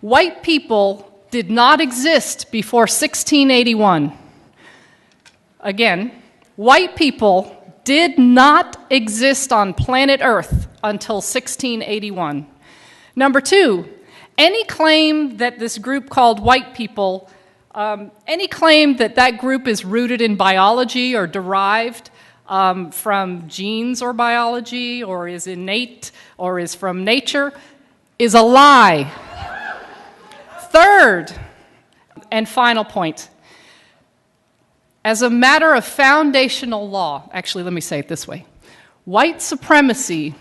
White people did not exist before 1681. Again, white people did not exist on planet Earth until 1681. Number two, any claim that this group called white people, any claim that that group is rooted in biology or derived from genes or biology or is innate or is from nature is a lie. Third and final point. As a matter of foundational law, actually, let me say it this way. White supremacy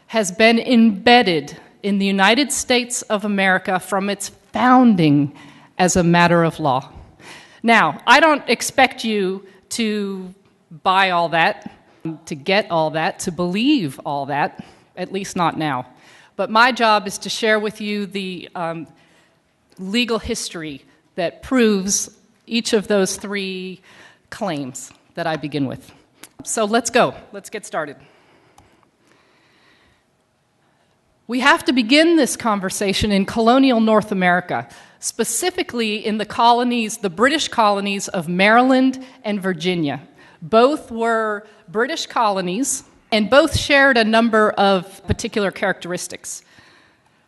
has been embedded in the United States of America from its founding as a matter of law. Now, I don't expect you to buy all that, to get all that, to believe all that, at least not now. But my job is to share with you the legal history that proves each of those three claims that I begin with. So let's go. Let's get started. We have to begin this conversation in colonial North America, specifically in the colonies, the British colonies of Maryland and Virginia. Both were British colonies, and both shared a number of particular characteristics.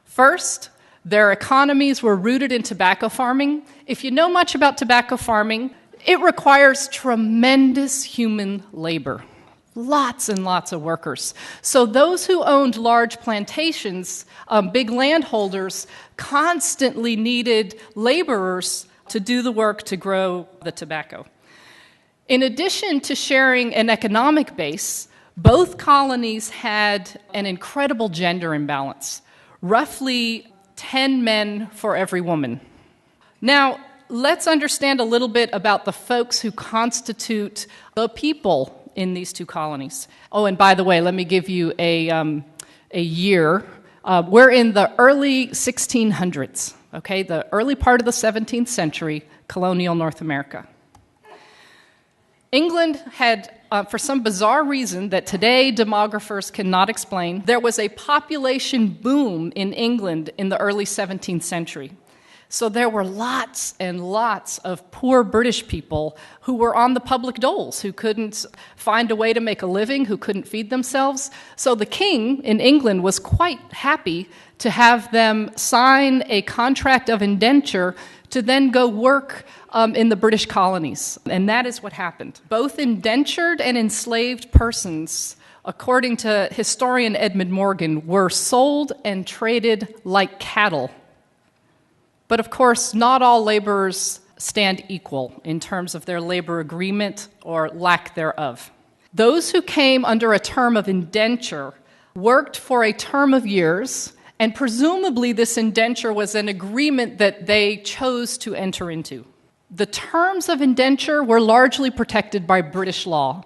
First, their economies were rooted in tobacco farming. If you know much about tobacco farming, it requires tremendous human labor. Lots and lots of workers. So those who owned large plantations, big landholders, constantly needed laborers to do the work to grow the tobacco. In addition to sharing an economic base, both colonies had an incredible gender imbalance, roughly 10 men for every woman. Now, let's understand a little bit about the folks who constitute the people in these two colonies. Oh, and by the way, let me give you a year. We're in the early 1600s, okay? The early part of the 17th century, colonial North America. England had, for some bizarre reason that today demographers cannot explain, there was a population boom in England in the early 17th century. So there were lots and lots of poor British people who were on the public doles, who couldn't find a way to make a living, who couldn't feed themselves. So the king in England was quite happy to have them sign a contract of indenture to then go work in the British colonies. And that is what happened. Both indentured and enslaved persons, according to historian Edmund Morgan, were sold and traded like cattle. But of course, not all laborers stand equal in terms of their labor agreement or lack thereof. Those who came under a term of indenture worked for a term of years, and presumably this indenture was an agreement that they chose to enter into. The terms of indenture were largely protected by British law,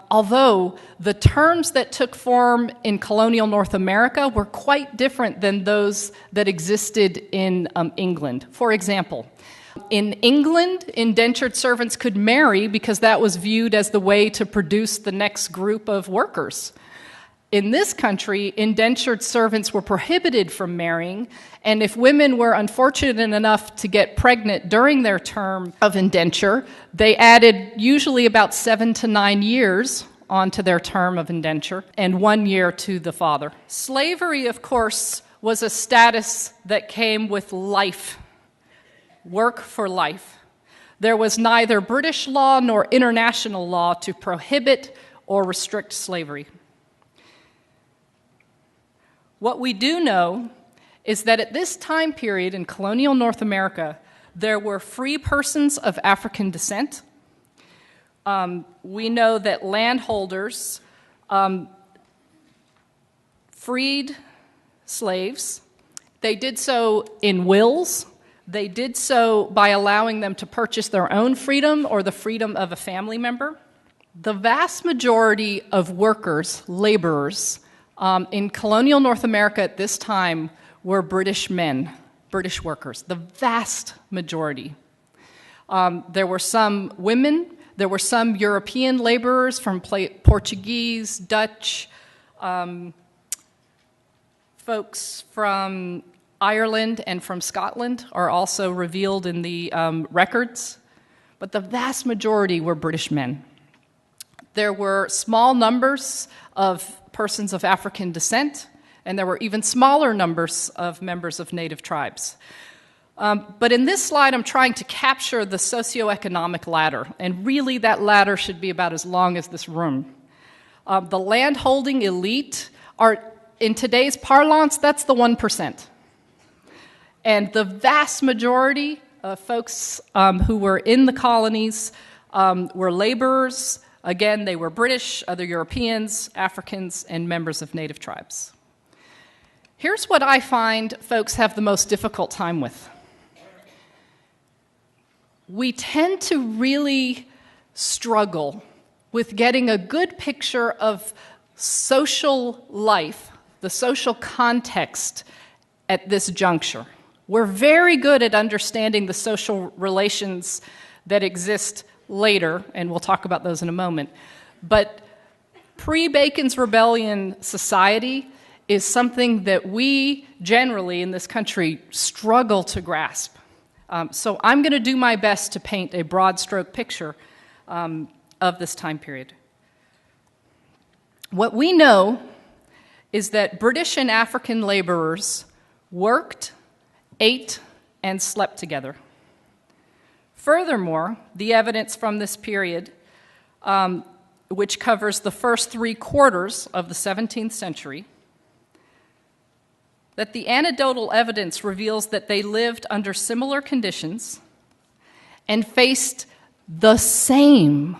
although the terms that took form in colonial North America were quite different than those that existed in England. For example, in England, indentured servants could marry because that was viewed as the way to produce the next group of workers. In this country, indentured servants were prohibited from marrying, and if women were unfortunate enough to get pregnant during their term of indenture, they added usually about 7 to 9 years onto their term of indenture, and 1 year to the father. Slavery, of course, was a status that came with life, work for life. There was neither British law nor international law to prohibit or restrict slavery. What we do know is that at this time period in colonial North America, there were free persons of African descent. We know that landholders freed slaves. They did so in wills. They did so by allowing them to purchase their own freedom or the freedom of a family member. The vast majority of workers, laborers, in colonial North America at this time were British men, British workers, the vast majority. There were some women, there were some European laborers from Portuguese, Dutch, folks from Ireland and from Scotland are also revealed in the records, but the vast majority were British men. There were small numbers of persons of African descent, and there were even smaller numbers of members of native tribes. But in this slide, I'm trying to capture the socioeconomic ladder, and really that ladder should be about as long as this room. The landholding elite are, in today's parlance, that's the 1%. And the vast majority of folks who were in the colonies were laborers. Again, they were British, other Europeans, Africans, and members of native tribes. Here's what I find folks have the most difficult time with. We tend to really struggle with getting a good picture of social life, the social context at this juncture. We're very good at understanding the social relations that exist later, and we'll talk about those in a moment. But pre-Bacon's Rebellion society is something that we generally in this country struggle to grasp. So I'm going to do my best to paint a broad stroke picture of this time period. What we know is that British and African laborers worked, ate, and slept together. Furthermore, the evidence from this period, which covers the first 3/4 of the 17th century, that the anecdotal evidence reveals that they lived under similar conditions and faced the same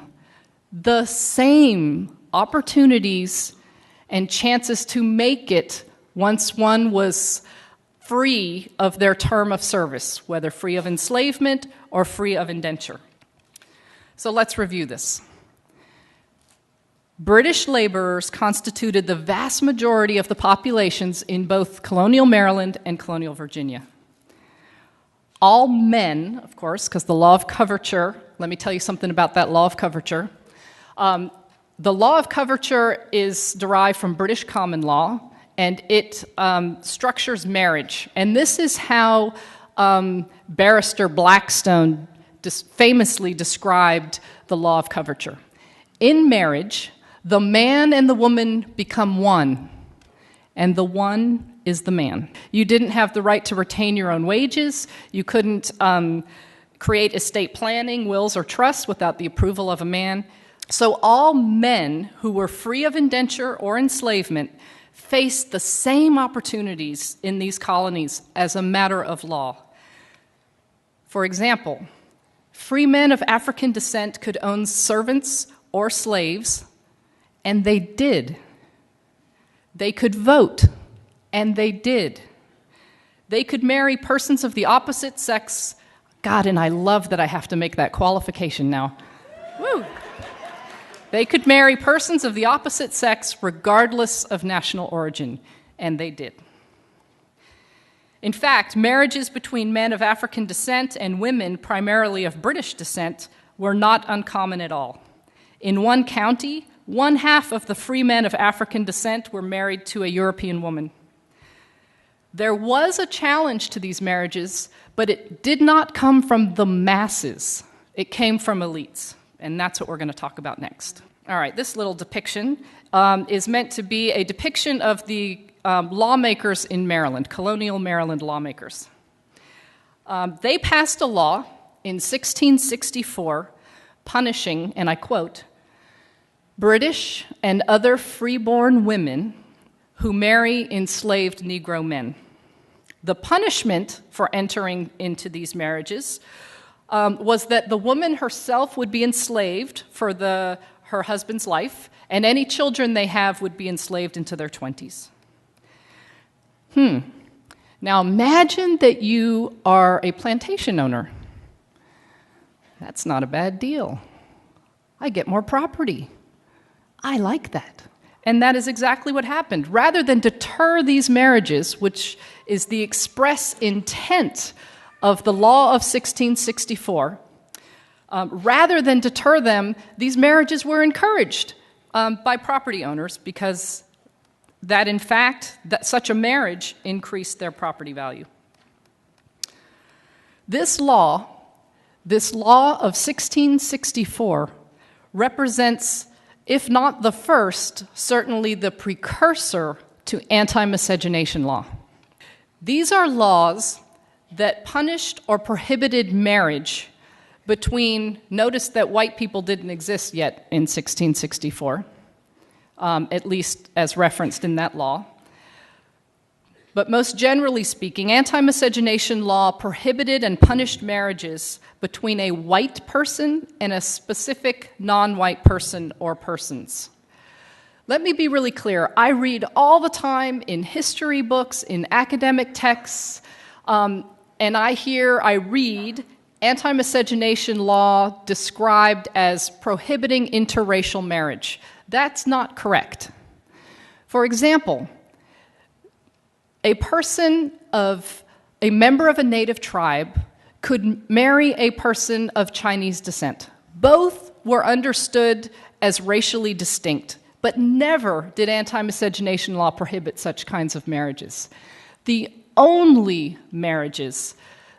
opportunities and chances to make it once one was free of their term of service, whether free of enslavement or free of indenture. So let's review this. British laborers constituted the vast majority of the populations in both colonial Maryland and colonial Virginia. All men, of course, because the law of coverture, let me tell you something about that law of coverture. The law of coverture is derived from British common law, and it structures marriage. And this is how Barrister Blackstone famously described the law of coverture. In marriage, the man and the woman become one, and the one is the man. You didn't have the right to retain your own wages. You couldn't create estate planning, wills, or trusts without the approval of a man. So all men who were free of indenture or enslavement faced the same opportunities in these colonies as a matter of law. For example, free men of African descent could own servants or slaves, and they did. They could vote, and they did. They could marry persons of the opposite sex. God, and I love that I have to make that qualification now. Woo! They could marry persons of the opposite sex regardless of national origin, and they did. In fact, marriages between men of African descent and women primarily of British descent were not uncommon at all. In one county, 1/2 of the free men of African descent were married to a European woman. There was a challenge to these marriages, but it did not come from the masses. It came from elites, and that's what we're going to talk about next. All right, this little depiction is meant to be a depiction of the lawmakers in Maryland, colonial Maryland lawmakers. They passed a law in 1664 punishing, and I quote, British and other freeborn women who marry enslaved Negro men. The punishment for entering into these marriages was that the woman herself would be enslaved for her husband's life, and any children they have would be enslaved into their 20s. Now imagine that you are a plantation owner. That's not a bad deal. I get more property. I like that. And that is exactly what happened. Rather than deter these marriages, which is the express intent of the law of 1664, rather than deter them, these marriages were encouraged by property owners because that in fact, that such a marriage increased their property value. This law of 1664 represents, if not the first, certainly the precursor to anti-miscegenation law. These are laws that punished or prohibited marriage between, notice that white people didn't exist yet in 1664, at least as referenced in that law. But most generally speaking, anti-miscegenation law prohibited and punished marriages between a white person and a specific non-white person or persons. Let me be really clear. I read all the time in history books, in academic texts, and I read anti-miscegenation law described as prohibiting interracial marriage. That's not correct. For example, a member of a native tribe could marry a person of Chinese descent. Both were understood as racially distinct, but never did anti-miscegenation law prohibit such kinds of marriages. The only marriages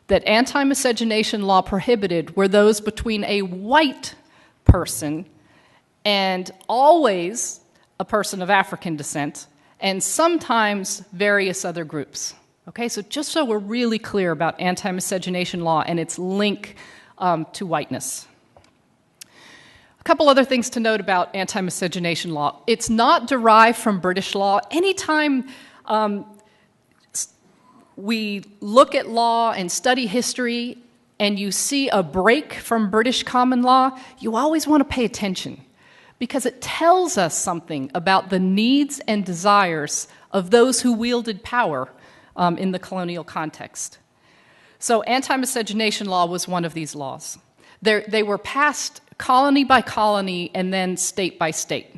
that anti-miscegenation law prohibited were those between a white person and always a person of African descent, and sometimes various other groups. Okay, so just so we're really clear about anti-miscegenation law and its link to whiteness. A couple other things to note about anti-miscegenation law. It's not derived from British law. Anytime we look at law and study history and you see a break from British common law, you always want to pay attention because it tells us something about the needs and desires of those who wielded power in the colonial context. So anti-miscegenation law was one of these laws. They were passed colony by colony and then state by state.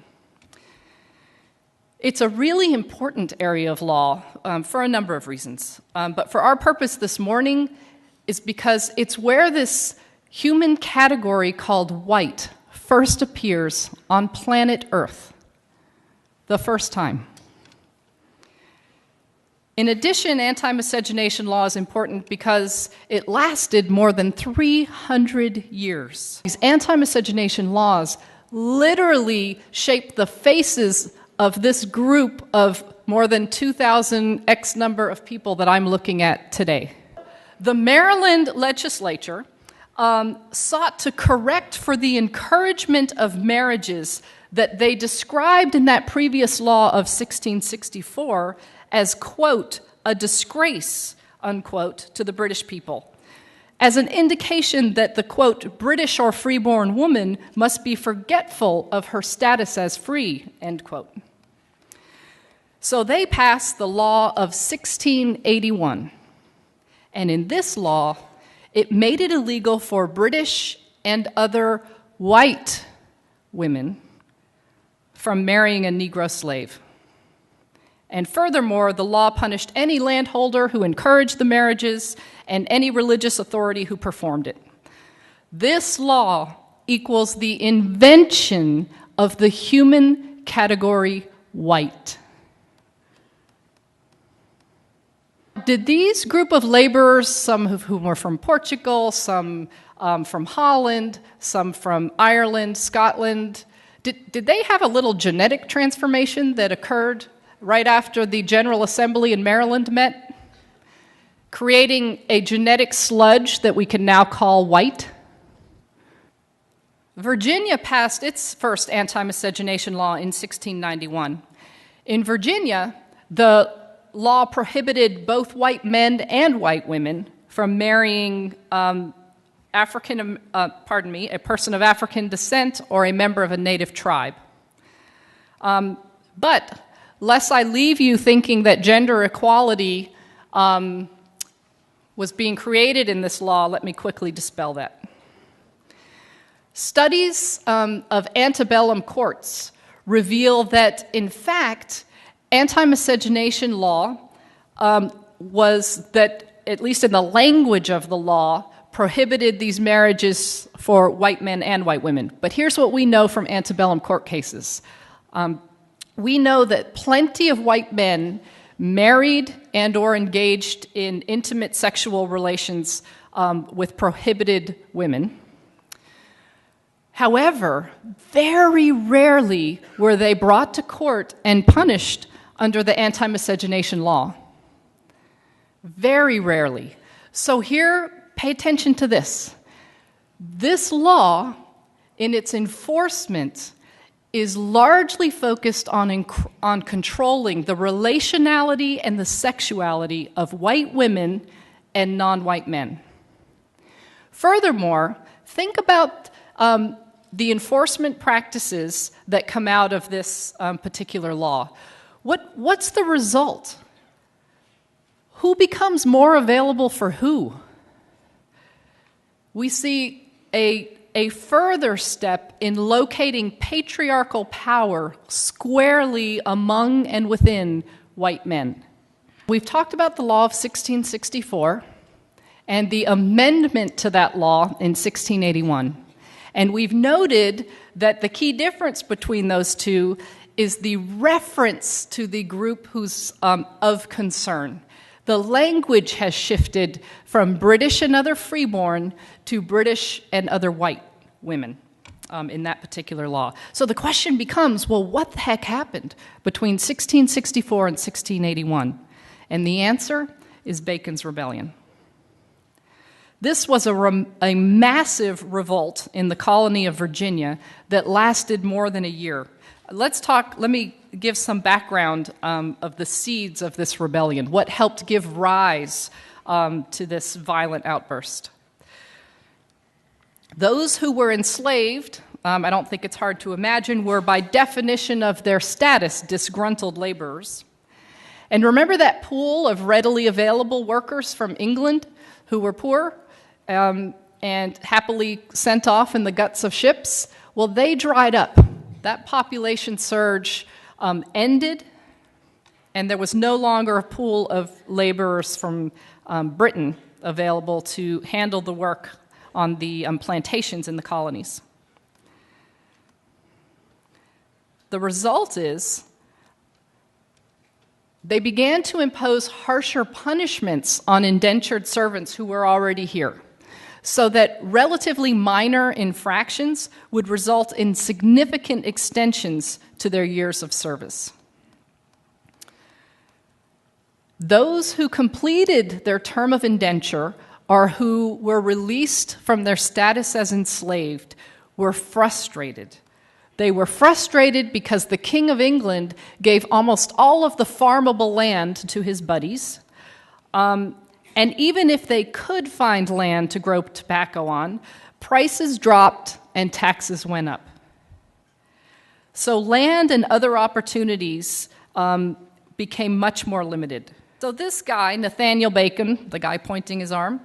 It's a really important area of law for a number of reasons. But for our purpose this morning is because it's where this human category called white first appears on planet Earth, the first time. In addition, anti-miscegenation law is important because it lasted more than 300 years. These anti-miscegenation laws literally shaped the faces of this group of more than 2,000 X number of people that I'm looking at today. The Maryland legislature sought to correct for the encouragement of marriages that they described in that previous law of 1664 as, quote, a disgrace, unquote, to the British people, as an indication that the, quote, British or freeborn woman must be forgetful of her status as free, end quote. So they passed the law of 1681, and in this law, it made it illegal for British and other white women from marrying a Negro slave. And furthermore, the law punished any landholder who encouraged the marriages and any religious authority who performed it. This law equals the invention of the human category white. Did these group of laborers, some of whom were from Portugal, some from Holland, some from Ireland, Scotland, did they have a little genetic transformation that occurred right after the General Assembly in Maryland met, creating a genetic sludge that we can now call white? Virginia passed its first anti-miscegenation law in 1691. In Virginia, the law prohibited both white men and white women from marrying a person of African descent or a member of a native tribe. But lest I leave you thinking that gender equality was being created in this law, let me quickly dispel that. Studies of antebellum courts reveal that, in fact, anti-miscegenation law was that, at least in the language of the law, prohibited these marriages for white men and white women. But here's what we know from antebellum court cases. we know that plenty of white men married and or engaged in intimate sexual relations with prohibited women. However, very rarely were they brought to court and punished under the anti-miscegenation law. Very rarely. So here, pay attention to this. This law, in its enforcement, is largely focused on controlling the relationality and the sexuality of white women and non-white men. Furthermore, think about the enforcement practices that come out of this particular law. What's the result? Who becomes more available for who? We see a further step in locating patriarchal power squarely among and within white men. We've talked about the law of 1664 and the amendment to that law in 1681. And we've noted that the key difference between those two is the reference to the group who's of concern. The language has shifted from British and other freeborn to British and other white women in that particular law. So the question becomes, well, what the heck happened between 1664 and 1681? And the answer is Bacon's Rebellion. This was a massive revolt in the colony of Virginia that lasted more than a year. Let me give some background of the seeds of this rebellion, what helped give rise to this violent outburst. Those who were enslaved, I don't think it's hard to imagine, were by definition of their status disgruntled laborers. And remember that pool of readily available workers from England who were poor and happily sent off in the guts of ships? Well, they dried up. That population surge ended, and there was no longer a pool of laborers from Britain available to handle the work on the plantations in the colonies. The result is they began to impose harsher punishments on indentured servants who were already here, so that relatively minor infractions would result in significant extensions to their years of service. Those who completed their term of indenture or who were released from their status as enslaved were frustrated. They were frustrated because the King of England gave almost all of the farmable land to his buddies. And even if they could find land to grow tobacco on, prices dropped and taxes went up. So land and other opportunities became much more limited. So this guy, Nathaniel Bacon, the guy pointing his arm,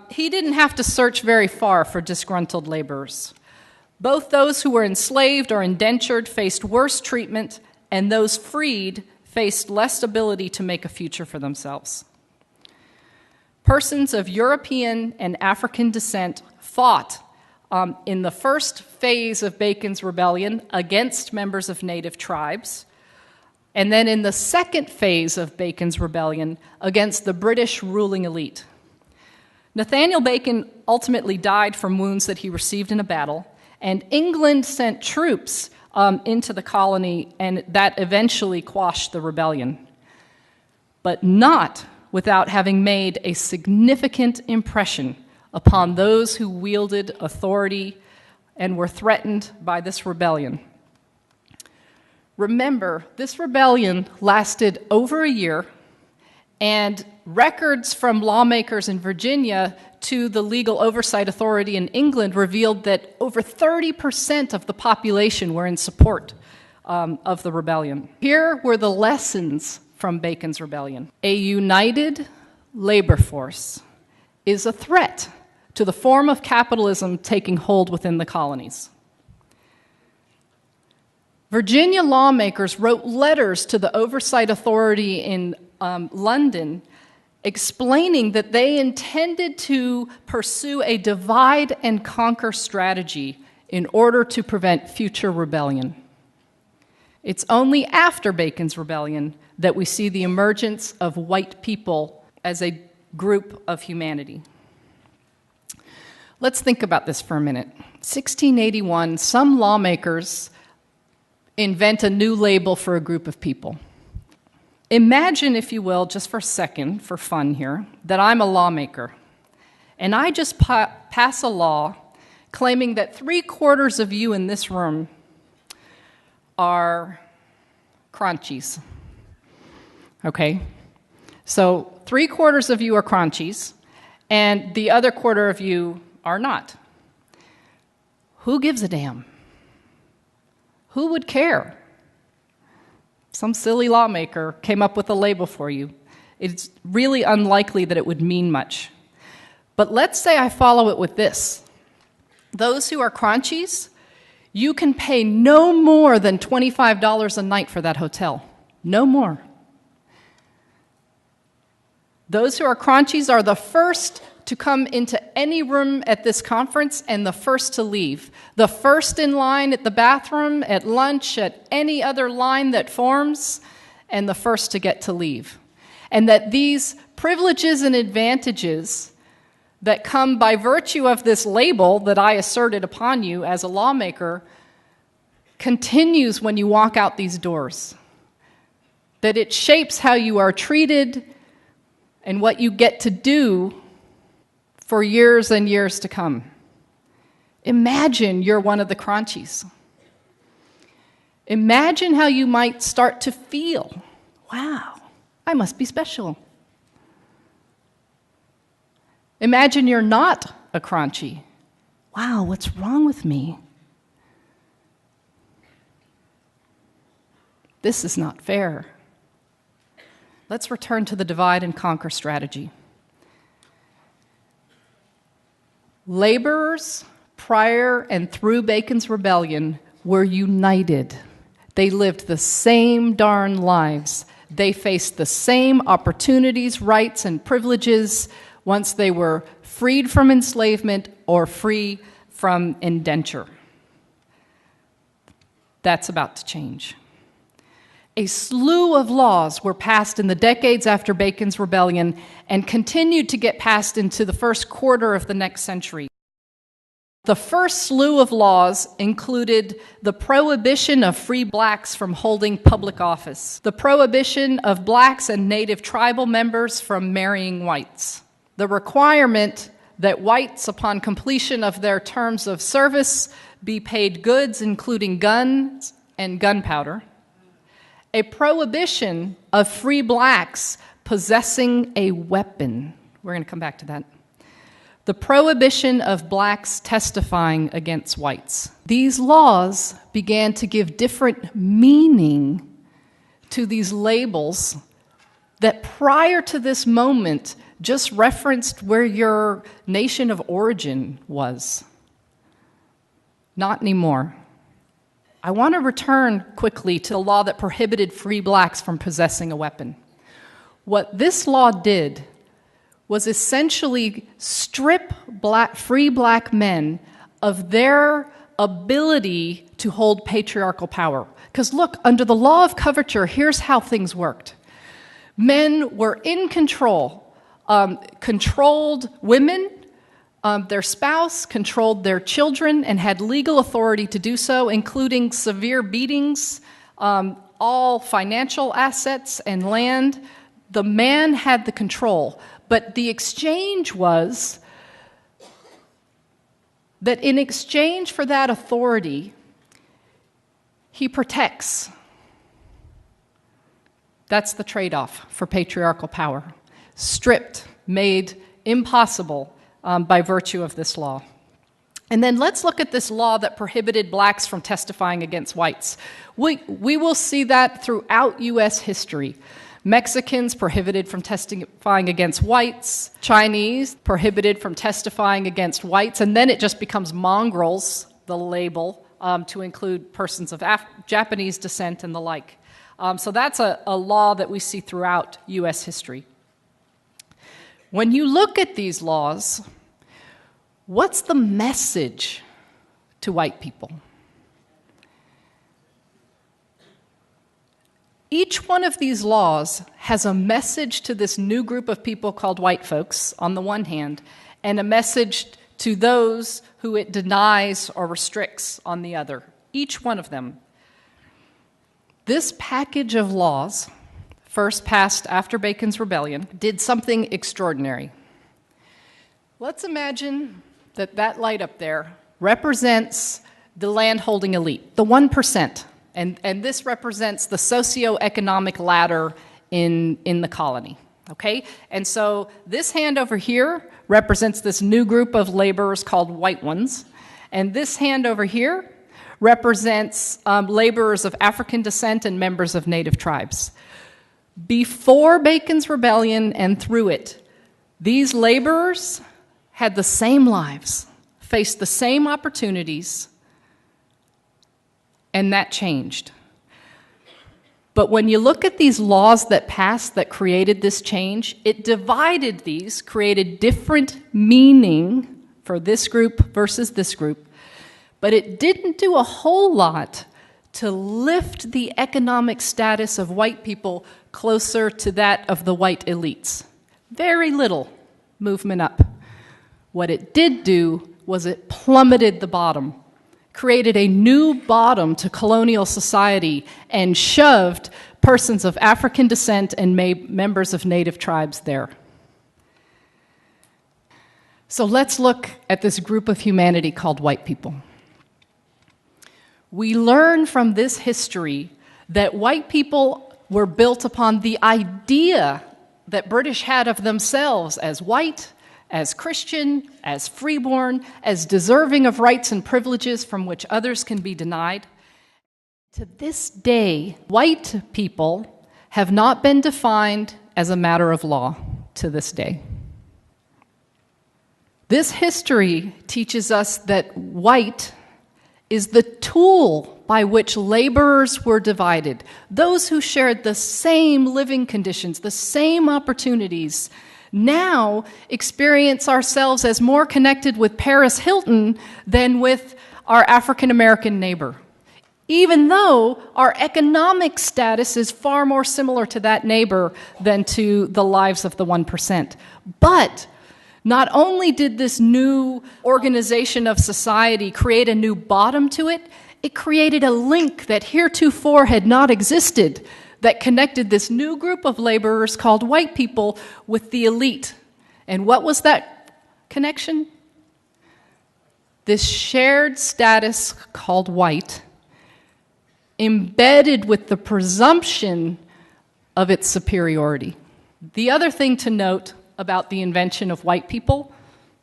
he didn't have to search very far for disgruntled laborers. Both those who were enslaved or indentured faced worse treatment, and those freed faced less ability to make a future for themselves. Persons of European and African descent fought in the first phase of Bacon's Rebellion against members of native tribes, and then in the second phase of Bacon's Rebellion against the British ruling elite. Nathaniel Bacon ultimately died from wounds that he received in a battle, and England sent troops into the colony, and that eventually quashed the rebellion. But not without having made a significant impression upon those who wielded authority and were threatened by this rebellion. Remember, this rebellion lasted over a year, and records from lawmakers in Virginia to the Legal Oversight Authority in England revealed that over 30% of the population were in support of the rebellion. Here were the lessons from Bacon's Rebellion. A united labor force is a threat to the form of capitalism taking hold within the colonies. Virginia lawmakers wrote letters to the Oversight Authority in London explaining that they intended to pursue a divide and conquer strategy in order to prevent future rebellion. It's only after Bacon's Rebellion that we see the emergence of white people as a group of humanity. Let's think about this for a minute. 1681, some lawmakers invent a new label for a group of people. Imagine, if you will, just for a second, for fun here, that I'm a lawmaker, and I just pass a law claiming that 3/4 of you in this room are crunchies. Okay? So 3/4 of you are crunchies, and the other quarter of you are not. Who gives a damn? Who would care? Some silly lawmaker came up with a label for you. It's really unlikely that it would mean much. But let's say I follow it with this. Those who are crunchies, you can pay no more than $25 a night for that hotel. No more. Those who are crunchies are the first to come into any room at this conference and the first to leave. The first in line at the bathroom, at lunch, at any other line that forms, and the first to get to leave. And that these privileges and advantages that come by virtue of this label that I asserted upon you as a lawmaker continues when you walk out these doors. That it shapes how you are treated and what you get to do for years and years to come. Imagine you're one of the crunchies. Imagine how you might start to feel. Wow, I must be special. Imagine you're not a crunchy. Wow, what's wrong with me? This is not fair. Let's return to the divide and conquer strategy. Laborers, prior and through Bacon's Rebellion, were united. They lived the same darn lives. They faced the same opportunities, rights, and privileges once they were freed from enslavement or free from indenture. That's about to change. A slew of laws were passed in the decades after Bacon's Rebellion and continued to get passed into the first quarter of the next century. The first slew of laws included the prohibition of free blacks from holding public office, the prohibition of blacks and native tribal members from marrying whites, the requirement that whites, upon completion of their terms of service, be paid goods including guns and gunpowder, a prohibition of free blacks possessing a weapon. We're going to come back to that. The prohibition of blacks testifying against whites. These laws began to give different meaning to these labels that prior to this moment just referenced where your nation of origin was. Not anymore. I want to return quickly to the law that prohibited free blacks from possessing a weapon. What this law did was essentially strip free black men of their ability to hold patriarchal power. Because look, under the law of coverture, here's how things worked. Men were in control, controlled women, their spouse, controlled their children, and had legal authority to do so, including severe beatings, all financial assets and land. The man had the control. But the exchange was that in exchange for that authority, he protects. That's the trade-off for patriarchal power. Stripped, made impossible by virtue of this law. And then let's look at this law that prohibited blacks from testifying against whites. We will see that throughout U.S. history. Mexicans prohibited from testifying against whites, Chinese prohibited from testifying against whites, and then it just becomes mongrels, the label, to include persons of Japanese descent and the like. So that's a law that we see throughout U.S. history. When you look at these laws, what's the message to white people? Each one of these laws has a message to this new group of people called white folks, on the one hand, and a message to those who it denies or restricts on the other. Each one of them. This package of laws, first passed after Bacon's Rebellion, did something extraordinary. Let's imagine that that light up there represents the landholding elite, the 1%. And this represents the socioeconomic ladder in the colony, okay? And so this hand over here represents this new group of laborers called white ones. And this hand over here represents laborers of African descent and members of native tribes. Before Bacon's Rebellion and through it, these laborers had the same lives, faced the same opportunities, and that changed. But when you look at these laws that passed that created this change, it divided these, created different meaning for this group versus this group, but it didn't do a whole lot to lift the economic status of white people closer to that of the white elites. Very little movement up. What it did do was it plummeted the bottom, created a new bottom to colonial society, and shoved persons of African descent and members of native tribes there. So let's look at this group of humanity called white people. We learn from this history that white people were built upon the idea that British had of themselves as white, as Christian, as freeborn, as deserving of rights and privileges from which others can be denied. To this day, white people have not been defined as a matter of law to this day. This history teaches us that white is the tool by which laborers were divided. Those who shared the same living conditions, the same opportunities, now experience ourselves as more connected with Paris Hilton than with our African American neighbor, even though our economic status is far more similar to that neighbor than to the lives of the 1%. But not only did this new organization of society create a new bottom to it, it created a link that heretofore had not existed, that connected this new group of laborers called white people with the elite. And what was that connection? This shared status called white, embedded with the presumption of its superiority. The other thing to note about the invention of white people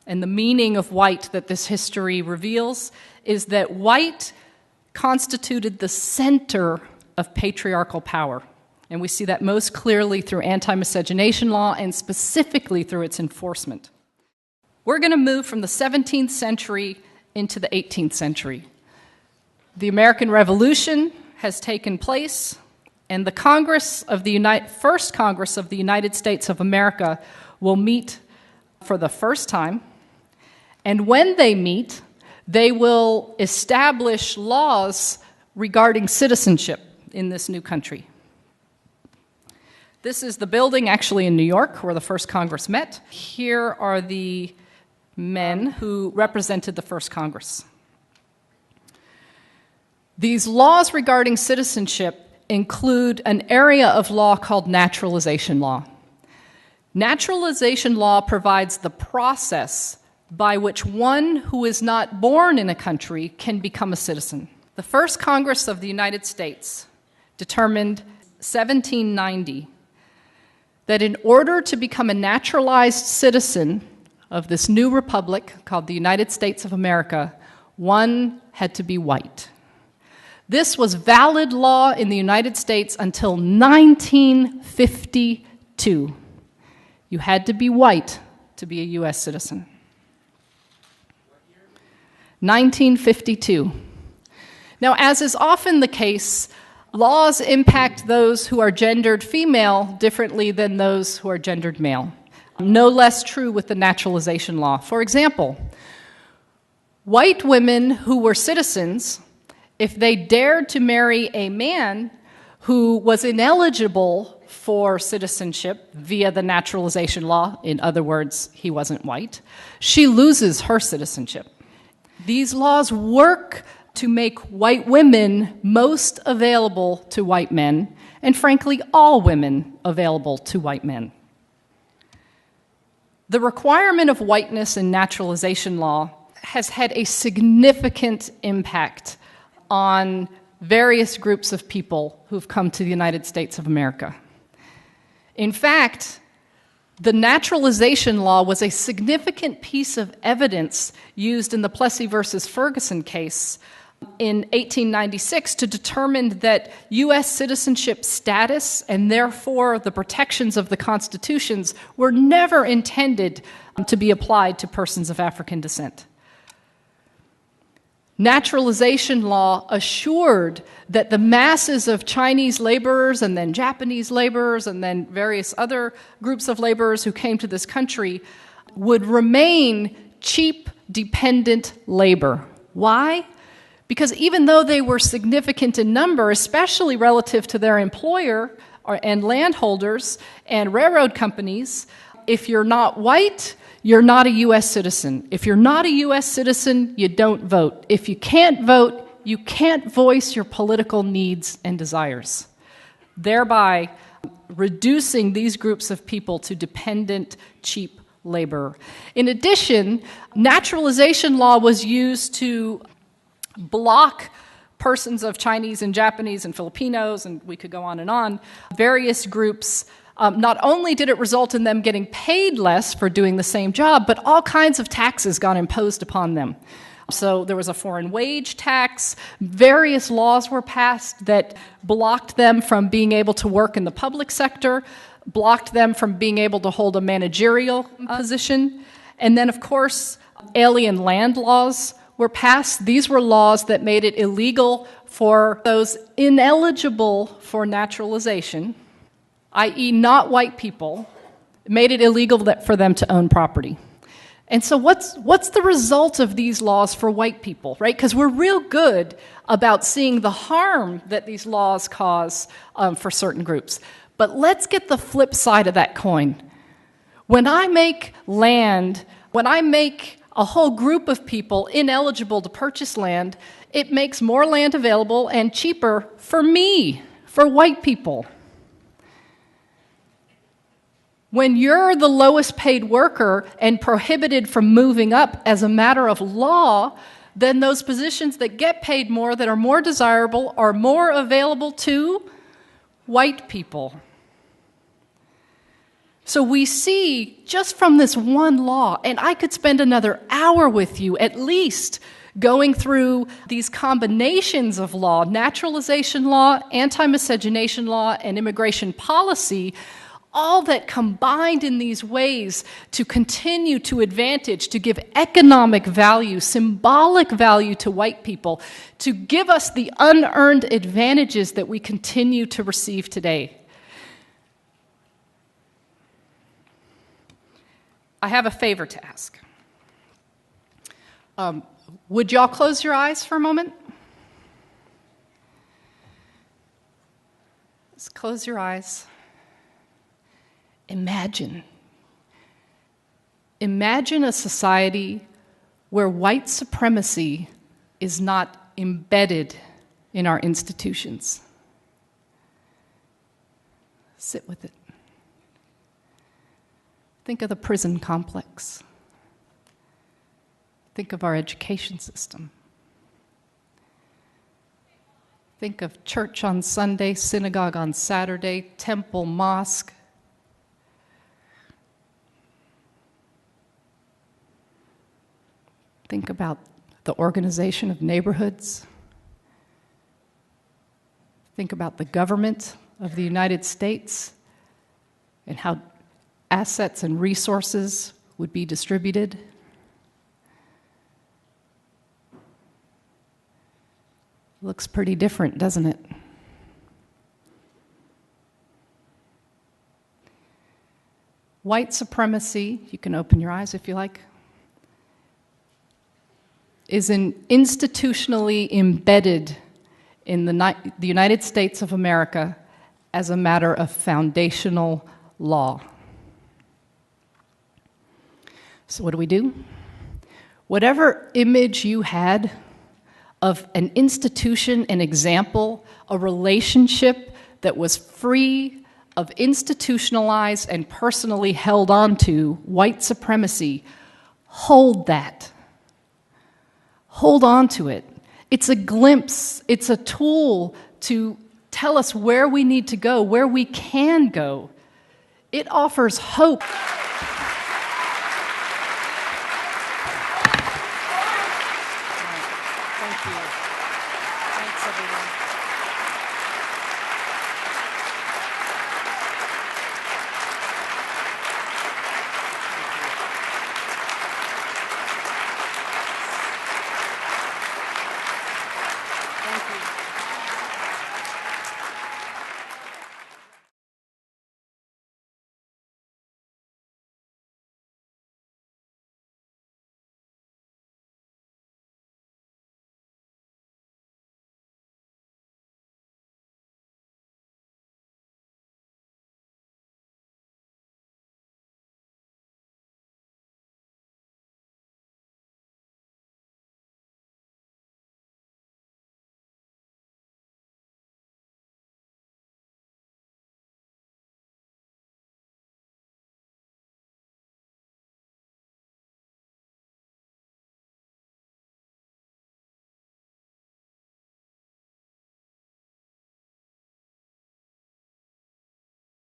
and the meaning of white that this history reveals is that white constituted the center of patriarchal power. And we see that most clearly through anti-miscegenation law and specifically through its enforcement. We're going to move from the 17th century into the 18th century. The American Revolution has taken place, and the First Congress of the United States of America will meet for the first time. And when they meet, they will establish laws regarding citizenship in this new country. This is the building actually in New York where the first Congress met. Here are the men who represented the first Congress. These laws regarding citizenship include an area of law called naturalization law. Naturalization law provides the process by which one who is not born in a country can become a citizen. The first Congress of the United States determined 1790 that in order to become a naturalized citizen of this new republic called the United States of America, one had to be white. This was valid law in the United States until 1952. You had to be white to be a U.S. citizen. 1952. Now, as is often the case, laws impact those who are gendered female differently than those who are gendered male. No less true with the naturalization law. For example, white women who were citizens, if they dared to marry a man who was ineligible for citizenship via the naturalization law, in other words, he wasn't white, she loses her citizenship. These laws work to make white women most available to white men, and frankly, all women available to white men. The requirement of whiteness in naturalization law has had a significant impact on various groups of people who've come to the United States of America. In fact, the naturalization law was a significant piece of evidence used in the Plessy versus Ferguson case in 1896 to determine that U.S. citizenship status and therefore the protections of the constitutions were never intended to be applied to persons of African descent. Naturalization law assured that the masses of Chinese laborers and then Japanese laborers and then various other groups of laborers who came to this country would remain cheap, dependent labor. Why? Because even though they were significant in number, especially relative to their employer and landholders and railroad companies, if you're not white, you're not a U.S. citizen. If you're not a U.S. citizen, you don't vote. If you can't vote, you can't voice your political needs and desires, thereby reducing these groups of people to dependent, cheap labor. In addition, naturalization law was used to block persons of Chinese and Japanese and Filipinos, and we could go on, various groups. Not only did it result in them getting paid less for doing the same job, but all kinds of taxes got imposed upon them. So there was a foreign wage tax, various laws were passed that blocked them from being able to work in the public sector, blocked them from being able to hold a managerial position, and then, of course, alien land laws were passed. These were laws that made it illegal for those ineligible for naturalization, i.e. not white people, made it illegal for them to own property. And so what's the result of these laws for white people, right? Because we're real good about seeing the harm that these laws cause for certain groups. But let's get the flip side of that coin. When I make land, when I make a whole group of people ineligible to purchase land, it makes more land available and cheaper for me, for white people. When you're the lowest paid worker and prohibited from moving up as a matter of law, then those positions that get paid more, that are more desirable, are more available to white people. So we see, just from this one law, and I could spend another hour with you at least going through these combinations of law, naturalization law, anti-miscegenation law, and immigration policy, all that combined in these ways to continue to advantage, to give economic value, symbolic value to white people, to give us the unearned advantages that we continue to receive today. I have a favor to ask. Would y'all close your eyes for a moment? Just close your eyes. Imagine a society where white supremacy is not embedded in our institutions. Sit with it. Think of the prison complex. Think of our education system. Think of church on Sunday, synagogue on Saturday, temple, mosque. Think about the organization of neighborhoods. Think about the government of the United States and how assets and resources would be distributed. Looks pretty different, doesn't it? White supremacy, you can open your eyes if you like, is institutionally embedded in the United States of America as a matter of foundational law. So what do? Whatever image you had of an institution, an example, a relationship that was free of institutionalized and personally held onto white supremacy, hold that. Hold on to it. It's a glimpse, it's a tool to tell us where we need to go, where we can go. It offers hope.